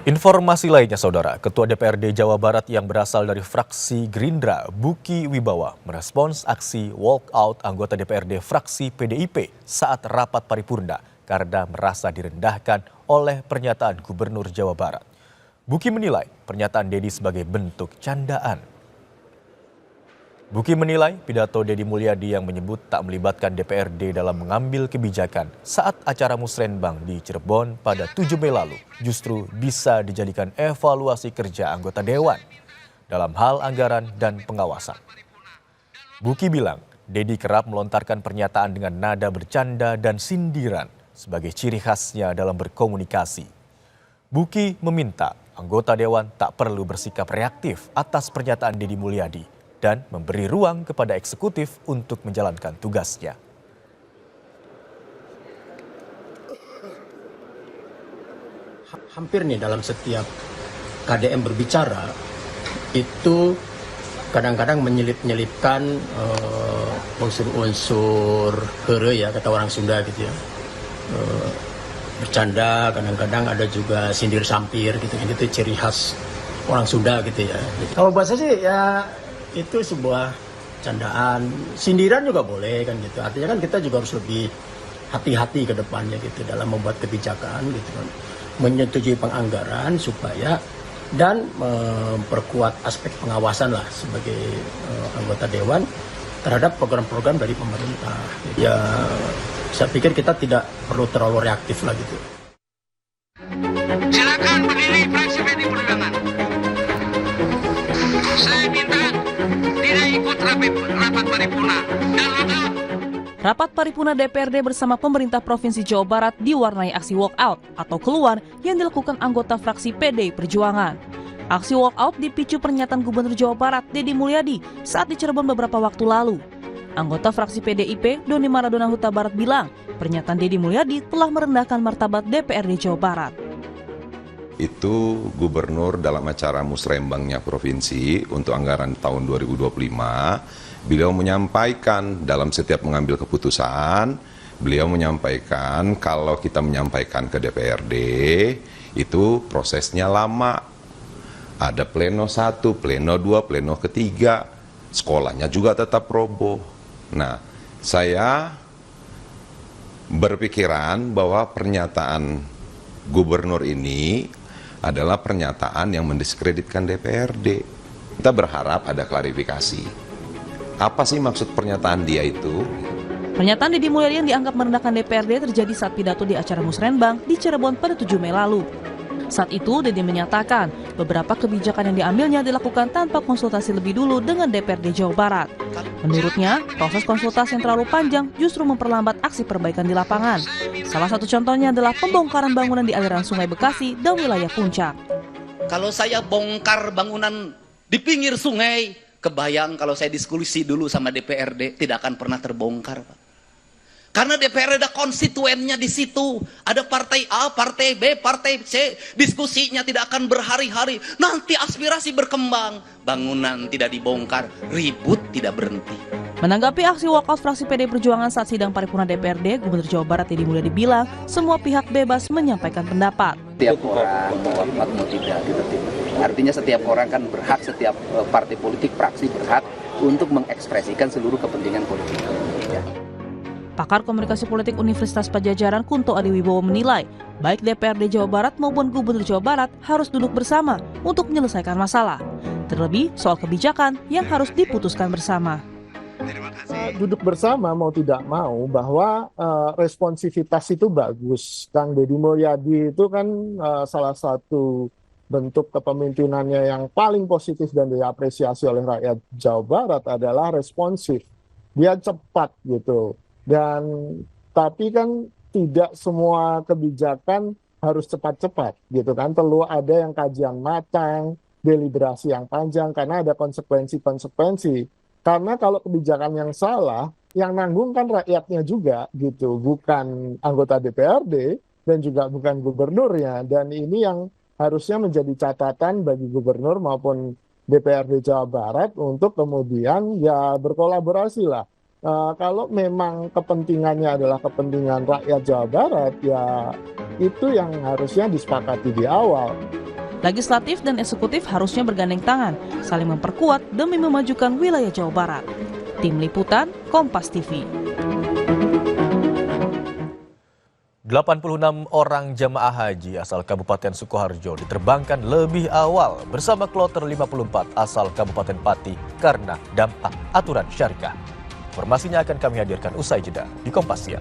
Informasi lainnya, Saudara, Ketua DPRD Jawa Barat yang berasal dari fraksi Gerindra, Buki Wibawa, merespons aksi walkout anggota DPRD fraksi PDIP saat rapat paripurna karena merasa direndahkan oleh pernyataan Gubernur Jawa Barat. Buki menilai pernyataan Dedi sebagai bentuk candaan. Buki menilai pidato Dedi Mulyadi yang menyebut tak melibatkan DPRD dalam mengambil kebijakan saat acara Musrenbang di Cirebon pada 7 Mei lalu justru bisa dijadikan evaluasi kerja anggota Dewan dalam hal anggaran dan pengawasan. Buki bilang Dedi kerap melontarkan pernyataan dengan nada bercanda dan sindiran sebagai ciri khasnya dalam berkomunikasi. Buki meminta anggota Dewan tak perlu bersikap reaktif atas pernyataan Dedi Mulyadi dan memberi ruang kepada eksekutif untuk menjalankan tugasnya. Hampir nih dalam setiap KDM berbicara, itu kadang-kadang menyelip-nyelipkan unsur-unsur heureuy ya, kata orang Sunda gitu ya. Bercanda, kadang-kadang ada juga sindir sampir gitu, itu ciri khas orang Sunda gitu ya. Kalau bahasa sih ya itu sebuah candaan, sindiran juga boleh kan gitu. Artinya kan kita juga harus lebih hati-hati ke depannya gitu dalam membuat kebijakan gitu kan. Menyetujui penganggaran supaya dan memperkuat aspek pengawasan lah sebagai anggota dewan terhadap program-program dari pemerintah. Ya saya pikir kita tidak perlu terlalu reaktif lah gitu. Silakan berdiri fraksi PDI Perjuangan. Saya minta tidak ikut rapat paripurna. Rapat paripurna DPRD bersama pemerintah Provinsi Jawa Barat diwarnai aksi walkout atau keluar yang dilakukan anggota fraksi PDI Perjuangan. Aksi walkout dipicu pernyataan Gubernur Jawa Barat Dedi Mulyadi saat di Cirebon beberapa waktu lalu. Anggota fraksi PDIP Doni Maradona Huta Barat bilang pernyataan Dedi Mulyadi telah merendahkan martabat DPRD Jawa Barat. Itu gubernur dalam acara musrembangnya provinsi untuk anggaran tahun 2025, beliau menyampaikan dalam setiap mengambil keputusan, beliau menyampaikan kalau kita menyampaikan ke DPRD itu prosesnya lama. Ada pleno 1, pleno 2, pleno ketiga, sekolahnya juga tetap roboh. Nah, saya berpikiran bahwa pernyataan gubernur ini adalah pernyataan yang mendiskreditkan DPRD. Kita berharap ada klarifikasi. Apa sih maksud pernyataan dia itu? Pernyataan Dedi Mulyadi yang dianggap merendahkan DPRD terjadi saat pidato di acara Musrenbang di Cirebon pada 7 Mei lalu. Saat itu, Dedi menyatakan beberapa kebijakan yang diambilnya dilakukan tanpa konsultasi lebih dulu dengan DPRD Jawa Barat. Menurutnya, proses konsultasi yang terlalu panjang justru memperlambat aksi perbaikan di lapangan. Salah satu contohnya adalah pembongkaran bangunan di aliran Sungai Bekasi dan wilayah Puncak. Kalau saya bongkar bangunan di pinggir sungai, kebayang kalau saya diskusi dulu sama DPRD, tidak akan pernah terbongkar, Pak. Karena DPR ada konstituennya di situ. Ada partai A, partai B, partai C. Diskusinya tidak akan berhari-hari. Nanti aspirasi berkembang. Bangunan tidak dibongkar, ribut tidak berhenti. Menanggapi aksi walkout fraksi PDI Perjuangan saat sidang paripurna DPRD, Gubernur Jawa Barat Dedi Mulyadi bilang semua pihak bebas menyampaikan pendapat. Setiap orang mau walkout mau tidak gitu. Artinya setiap orang kan berhak, setiap partai politik, fraksi berhak untuk mengekspresikan seluruh kepentingan politik. Ya. Pakar Komunikasi Politik Universitas Padjadjaran Kunto Adiwibowo menilai, baik DPRD Jawa Barat maupun Gubernur Jawa Barat harus duduk bersama untuk menyelesaikan masalah. Terlebih soal kebijakan yang harus diputuskan bersama. Duduk bersama mau tidak mau bahwa responsivitas itu bagus. Kang Dedi Mulyadi itu kan salah satu bentuk kepemimpinannya yang paling positif dan diapresiasi oleh rakyat Jawa Barat adalah responsif. Dia cepat gitu. Dan tapi kan tidak semua kebijakan harus cepat-cepat gitu kan, perlu ada yang kajian matang, deliberasi yang panjang karena ada konsekuensi-konsekuensi. Karena kalau kebijakan yang salah, yang nanggung kan rakyatnya juga gitu, bukan anggota DPRD dan juga bukan gubernurnya. Dan ini yang harusnya menjadi catatan bagi gubernur maupun DPRD Jawa Barat untuk kemudian ya berkolaborasi lah. Kalau memang kepentingannya adalah kepentingan rakyat Jawa Barat, ya itu yang harusnya disepakati di awal. Legislatif dan eksekutif harusnya bergandeng tangan, saling memperkuat demi memajukan wilayah Jawa Barat. Tim Liputan, Kompas TV. 86 orang jamaah haji asal Kabupaten Sukoharjo diterbangkan lebih awal bersama kloter 54 asal Kabupaten Pati karena dampak aturan syariah. Informasinya akan kami hadirkan usai jeda di Kompas Siang.